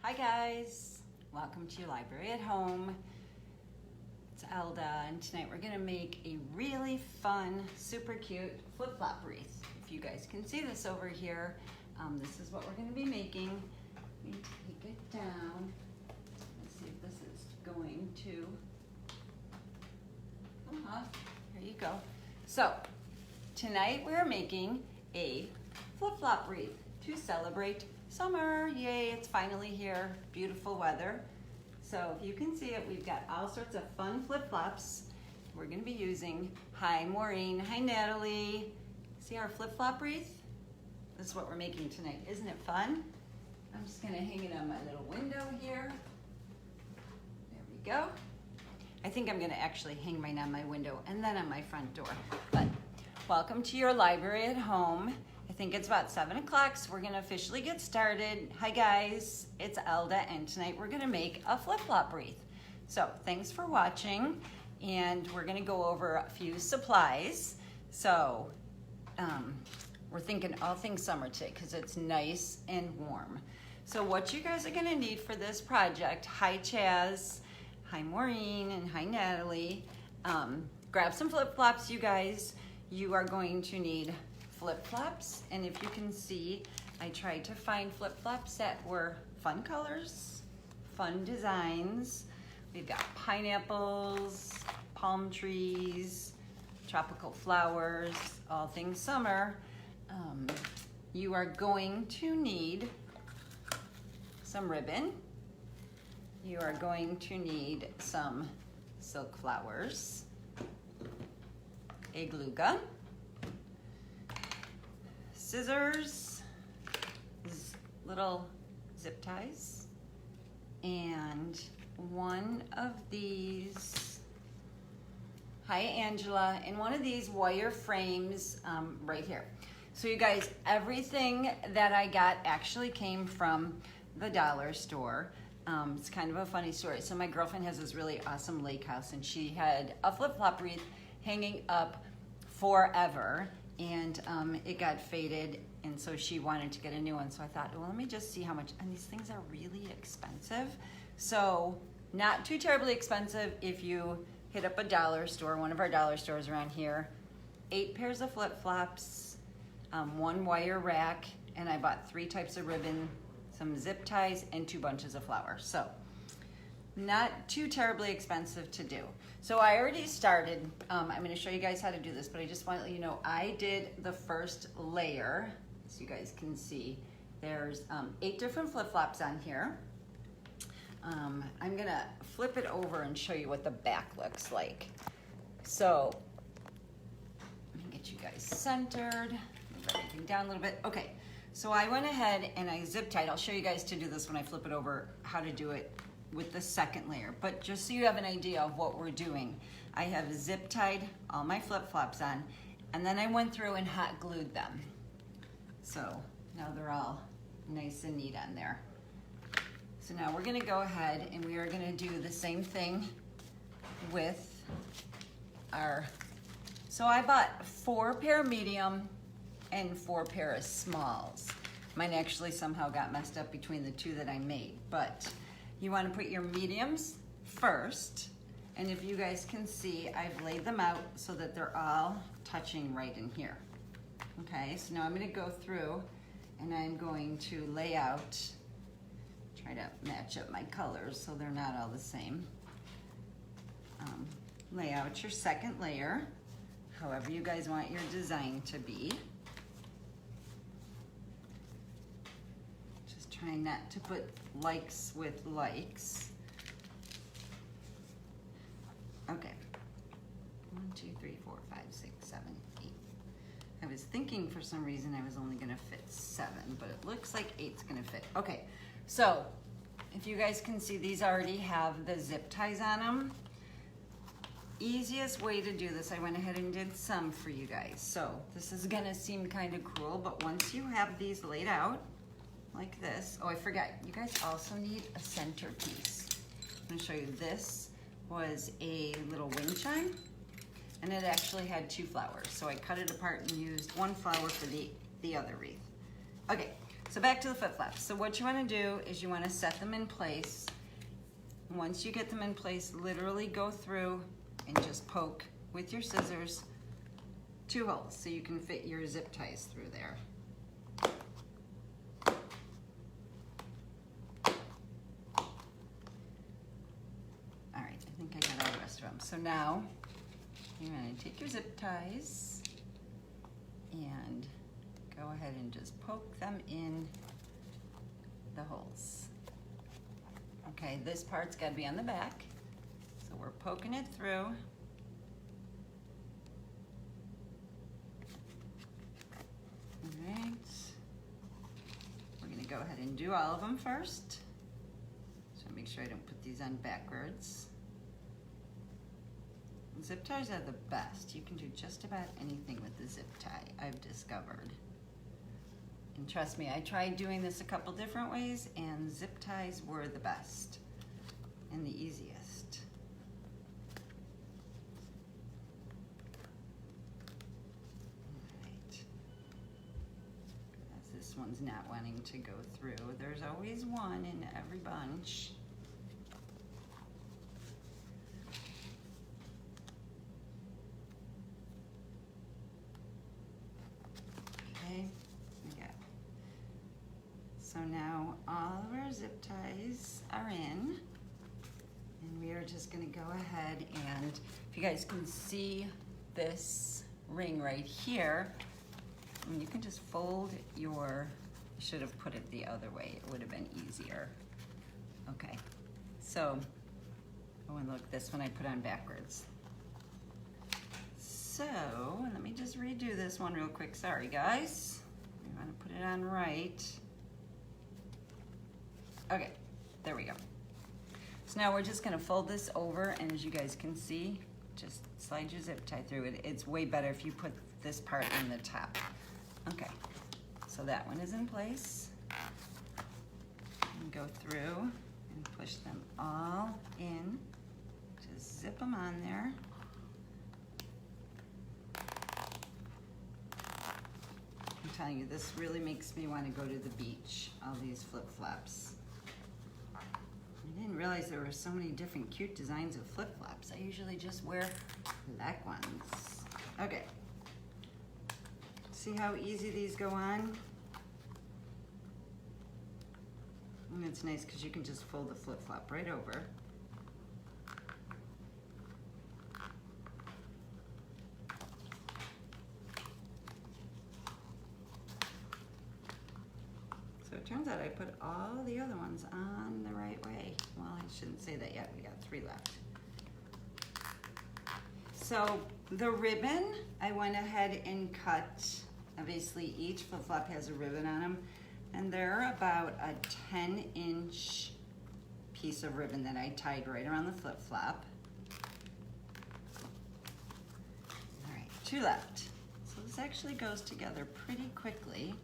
Hi guys, welcome to your library at home. It's Elda, and tonight we're gonna make a really fun, super cute flip-flop wreath. If you guys can see this over here, this is what we're gonna be making. Let me take it down. Let's see if this is going to come off. Here you go. So, tonight we're making a flip-flop wreath to celebrate summer. Yay, it's finally here. Beautiful weather. So if you can see it, we've got all sorts of fun flip-flops we're gonna be using. Hi Maureen, hi Natalie. See our flip-flop wreath? This is what we're making tonight. Isn't it fun? I'm just gonna hang it on my little window here. There we go. I think I'm gonna actually hang mine on my window and then on my front door. But welcome to your library at home. I think it's about 7 o'clock, so we're gonna officially get started. Hi guys, it's Elda, and tonight we're gonna make a flip-flop wreath. So thanks for watching, and we're gonna go over a few supplies. So we're thinking all things summer today because it's nice and warm. So what you guys are gonna need for this project, hi Chaz, hi Maureen, and hi Natalie. Grab some flip-flops, you guys. You are going to need flip-flops, and if you can see, I tried to find flip-flops that were fun colors, fun designs. We've got pineapples, palm trees, tropical flowers, all things summer. You are going to need some ribbon. You are going to need some silk flowers, a glue gun, scissors, little zip ties, and one of these, hi Angela, and one of these wire frames right here. So you guys, everything that I got actually came from the dollar store. It's kind of a funny story. So my girlfriend has this really awesome lake house, and she had a flip-flop wreath hanging up forever, and it got faded, and so she wanted to get a new one. So I thought, well, let me just see how much, and these things are really expensive. So not too terribly expensive if you hit up a dollar store, one of our dollar stores around here. 8 pairs of flip-flops, 1 wire rack, and I bought 3 types of ribbon, some zip ties, and 2 bunches of flowers. So not too terribly expensive to do. So I already started. I'm going to show you guys how to do this, but I just want to let you know I did the first layer, so you guys can see. There's 8 different flip-flops on here. I'm going to flip it over and show you what the back looks like. So let me get you guys centered, move everything down a little bit. Okay, so I went ahead and I zip tied. I'll show you guys to do this when I flip it over, how to do it with the second layer, but just so you have an idea of what we're doing, I have zip tied all my flip-flops on, and then I went through and hot glued them. So now they're all nice and neat on there. So now we're gonna go ahead and we are gonna do the same thing with our, so I bought 4 pair medium and 4 pair of smalls. Mine actually somehow got messed up between the 2 that I made, but you want to put your mediums first, and if you guys can see, I've laid them out so that they're all touching right in here. Okay, so now I'm going to go through and I'm going to lay out, try to match up my colors so they're not all the same. Lay out your second layer, however you guys want your design to be. Trying not to put likes with likes. Okay. 1, 2, 3, 4, 5, 6, 7, 8. I was thinking for some reason I was only gonna fit 7, but it looks like 8's gonna fit. Okay, so if you guys can see, these already have the zip ties on them. Easiest way to do this, I went ahead and did some for you guys. So this is gonna seem kind of cruel, but once you have these laid out, like this. Oh, I forgot. You guys also need a centerpiece. I'm going to show you. This was a little wind chime, and it actually had 2 flowers. So I cut it apart and used 1 flower for the other wreath. Okay, So back to the flip flops. So what you want to do is you want to set them in place. Once you get them in place, literally go through and just poke with your scissors 2 holes so you can fit your zip ties through there. All right, I think I got all the rest of them. So now you're going to take your zip ties and go ahead and just poke them in the holes. Okay, this part's got to be on the back, so we're poking it through. All right, we're going to go ahead and do all of them first. So make sure I don't put these on backwards. Zip ties are the best. You can do just about anything with the zip tie, I've discovered. And trust me, I tried doing this a couple different ways, and zip ties were the best and the easiest. All right. As this one's not wanting to go through, there's always one in every bunch. So now all of our zip ties are in, and we are just going to go ahead and, if you guys can see this ring right here, you can just fold your, you should have put it the other way, it would have been easier. Okay, so, oh, and look, this one I put on backwards. So, let me just redo this one real quick, sorry guys. I want to put it on right. Okay, there we go. So now we're just gonna fold this over, and as you guys can see, just slide your zip tie through it. It's way better if you put this part on the top. Okay, so that one is in place. And go through and push them all in. Just zip them on there. I'm telling you, this really makes me want to go to the beach, all these flip-flops. I didn't realize there were so many different cute designs of flip-flops. I usually just wear black ones. Okay. See how easy these go on? And it's nice because you can just fold the flip-flop right over. So it turns out I put all the other ones on the right way. Well, I shouldn't say that yet. We got 3 left. So the ribbon, I went ahead and cut. Obviously, each flip-flop has a ribbon on them, and they're about a 10-inch piece of ribbon that I tied right around the flip-flop. All right, 2 left. So this actually goes together pretty quickly.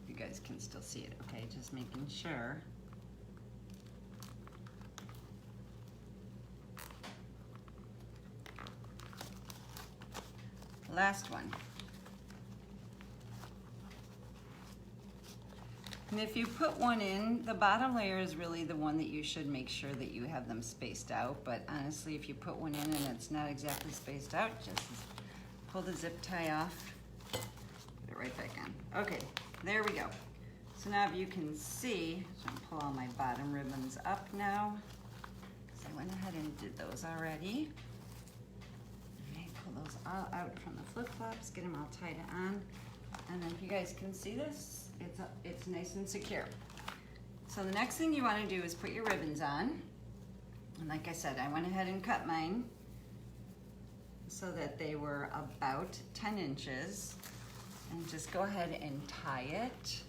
You guys can still see it, okay? Just making sure. Last one. And if you put one in, the bottom layer is really the one that you should make sure that you have them spaced out. But honestly, if you put one in and it's not exactly spaced out, just pull the zip tie off, put it right back on. Okay, there we go. So now if you can see, so I'm gonna pull all my bottom ribbons up now, because I went ahead and did those already. Pull those all out from the flip-flops, get them all tied on. And then if you guys can see this, it's nice and secure. So the next thing you want to do is put your ribbons on. And like I said, I went ahead and cut mine so that they were about 10 inches. And just go ahead and tie it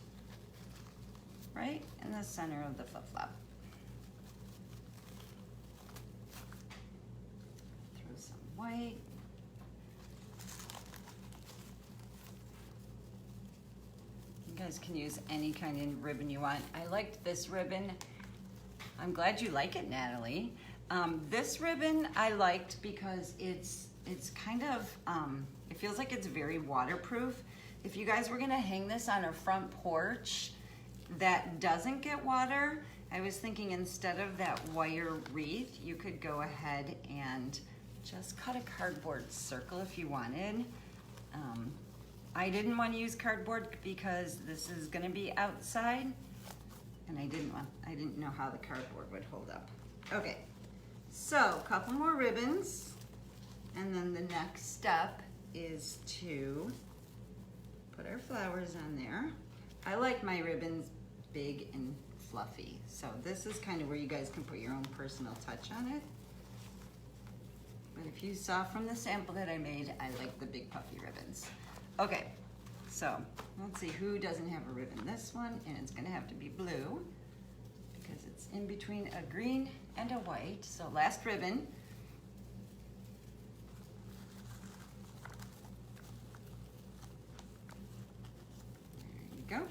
right in the center of the flip-flop. Throw some white. You guys can use any kind of ribbon you want. I liked this ribbon. I'm glad you like it, Natalie. This ribbon I liked because it's kind of, if feels like it's very waterproof. If you guys were gonna hang this on a front porch that doesn't get water, I was thinking instead of that wire wreath, you could go ahead and just cut a cardboard circle if you wanted. I didn't want to use cardboard because this is gonna be outside, and I didn't know how the cardboard would hold up. Okay, so a couple more ribbons, and then the next step is to put our flowers on there. I like my ribbons big and fluffy, so this is kind of where you guys can put your own personal touch on it. But if you saw from the sample that I made, I like the big puffy ribbons. Okay, so let's see who doesn't have a ribbon. This one, and it's gonna have to be blue because it's in between a green and a white. So last ribbon. There you go.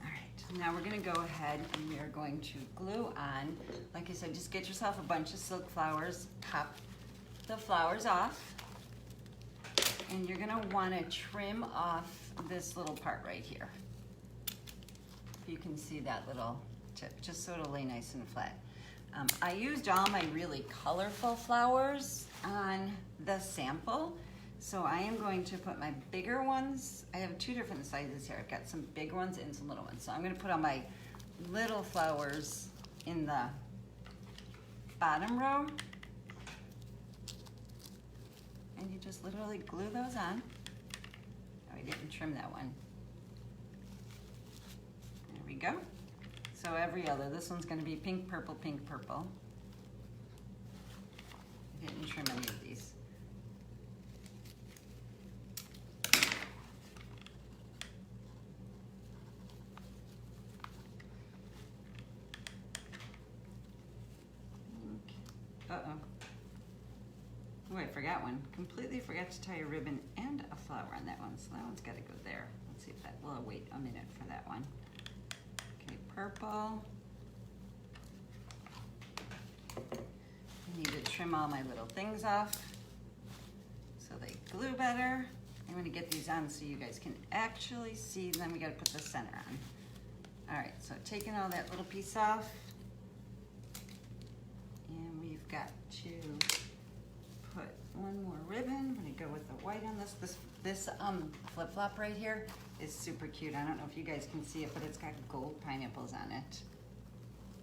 All right, now we're gonna go ahead and we are going to glue on, like I said, just get yourself a bunch of silk flowers, pop the flowers off. And you're gonna wanna trim off this little part right here. If you can see that little tip, just so it'll lay nice and flat. I used all my really colorful flowers on the sample, so I am going to put my bigger ones. I have two different sizes here. I've got some big ones and some little ones. So I'm gonna put all my little flowers in the bottom row. And you just literally glue those on. Oh, I didn't trim that one. There we go. So every other, this one's gonna be pink, purple, pink, purple. I didn't trim any of these. Uh-oh. Oh, I forgot one. Completely forgot to tie a ribbon and a flower on that one, so that one's gotta go there. Let's see if that, we'll wait a minute for that one. Okay, purple. I need to trim all my little things off so they glue better. I'm gonna get these on so you guys can actually see, then we gotta put the center on. All right, so taking all that little piece off, and we've got to put one more ribbon. I'm gonna go with the white on this. This flip-flop right here is super cute. I don't know if you guys can see it, but it's got gold pineapples on it.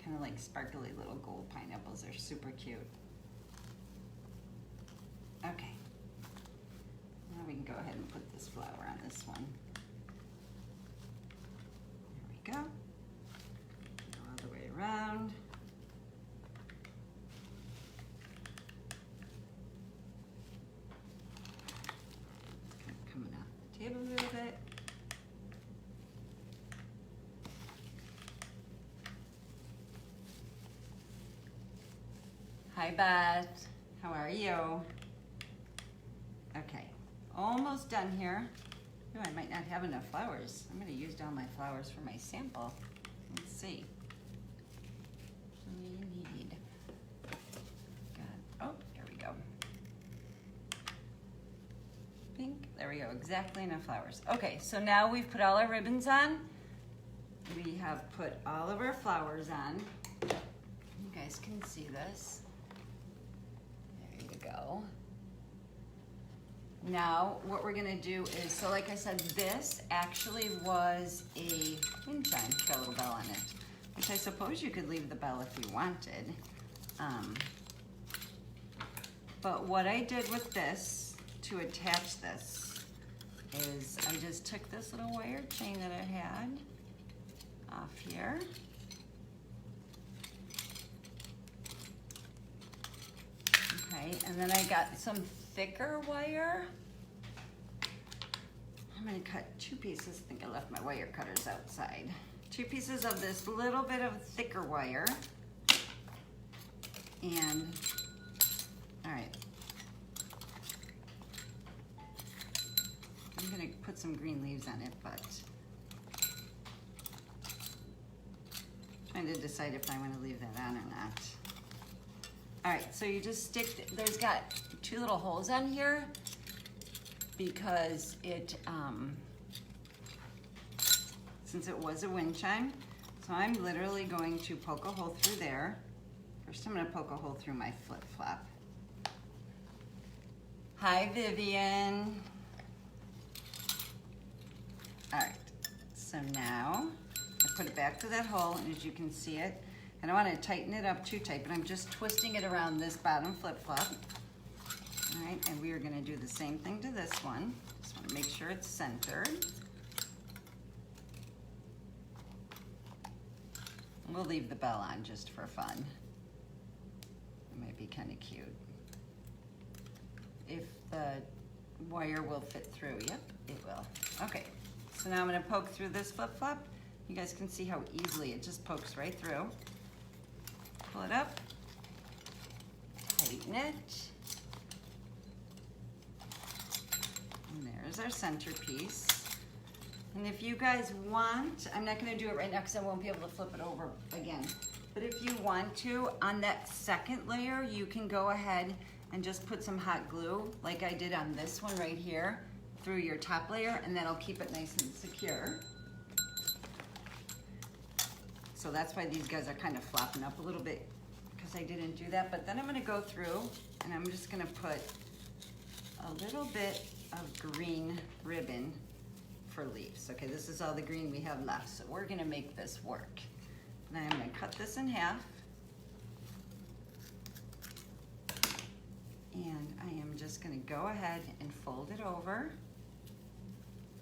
Kind of like sparkly little gold pineapples. They're super cute. Okay. Now we can go ahead and put this flower on this one. There we go. Go all the way around. Table a little bit. Hi Beth, how are you? Okay, almost done here. Oh, I might not have enough flowers. I'm gonna use all my flowers for my sample. Let's see. We need, oh, here we go. Pink, there we go, exactly enough flowers. Okay, so now we've put all our ribbons on. We have put all of our flowers on. You guys can see this. There you go. Now, what we're gonna do is, so like I said, this actually was a wind chime, got a little bell on it, which I suppose you could leave the bell if you wanted. But what I did with this, to attach this, is I just took this little wire chain that I had off here. Okay, and then I got some thicker wire. I'm gonna cut 2 pieces. I think I left my wire cutters outside. 2 pieces of this little bit of thicker wire. And, all right. I'm gonna put some green leaves on it, but I'm trying to decide if I want to leave that on or not. All right, so you just stick, there's got 2 little holes on here because it, since it was a wind chime, so I'm literally going to poke a hole through there. First I'm gonna poke a hole through my flip-flop. Hi, Vivian. All right, so now I put it back through that hole, and as you can see it, I don't want to tighten it up too tight, but I'm just twisting it around this bottom flip-flop. All right, and we are going to do the same thing to this one. Just want to make sure it's centered. We'll leave the bell on just for fun. It might be kind of cute. If the wire will fit through, yep, it will. Okay, so now I'm going to poke through this flip-flop. You guys can see how easily it just pokes right through. Pull it up, tighten it, and there's our centerpiece. And if you guys want, I'm not going to do it right now because I won't be able to flip it over again, but if you want to, on that second layer, you can go ahead and just put some hot glue, like I did on this one right here, through your top layer, and that'll keep it nice and secure. So that's why these guys are kind of flopping up a little bit, because I didn't do that. But then I'm gonna go through and I'm just gonna put a little bit of green ribbon for leaves. Okay, this is all the green we have left, so we're gonna make this work. Now I'm gonna cut this in half. And I am just gonna go ahead and fold it over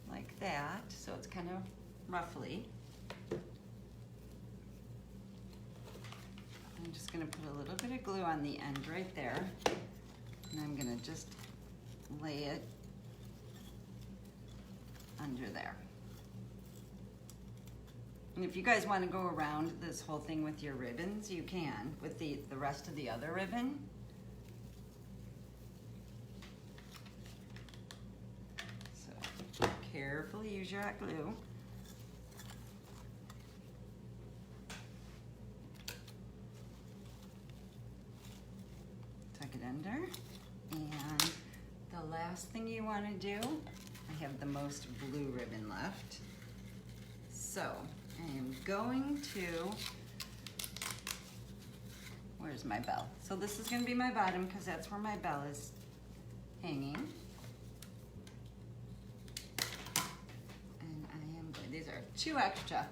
like that, so it's kind of roughly. I'm just gonna put a little bit of glue on the end right there, and I'm gonna just lay it under there. And if you guys wanna go around this whole thing with your ribbons, you can, with the rest of the other ribbon. So carefully use your hot glue. Tuck it under, and the last thing you want to do, I have the most blue ribbon left, so I am going to, where's my bell? So this is going to be my bottom because that's where my bell is hanging, and I am, these are 2 extra,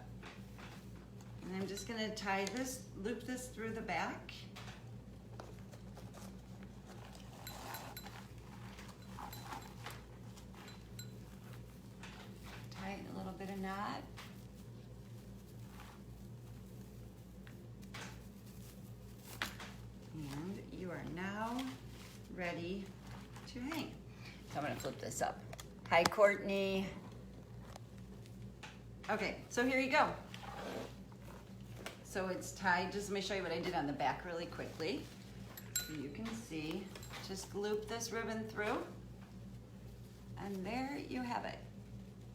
and I'm just going to tie this, loop this through the back. A little bit of knot. And you are now ready to hang. So I'm going to flip this up. Hi, Courtney. Okay, so here you go. So it's tied. Just let me show you what I did on the back really quickly. So you can see, just loop this ribbon through, and there you have it.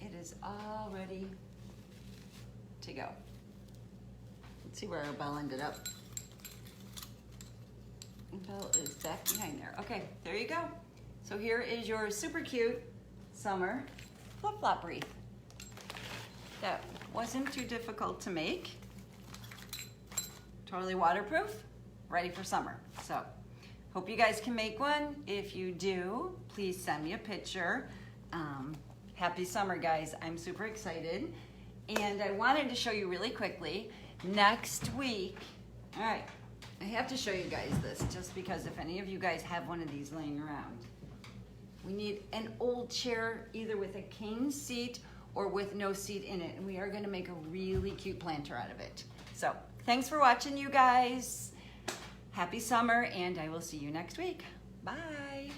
It is all ready to go. Let's see where our bell ended up. The bell is back behind there. Okay, there you go. So here is your super cute summer flip-flop wreath. That wasn't too difficult to make. Totally waterproof, ready for summer. So hope you guys can make one. If you do, please send me a picture. Happy summer, guys. I'm super excited. And I wanted to show you really quickly, next week, all right, I have to show you guys this just because if any of you guys have one of these laying around, we need an old chair either with a king seat or with no seat in it. And we are gonna make a really cute planter out of it. So thanks for watching, you guys. Happy summer, and I will see you next week. Bye.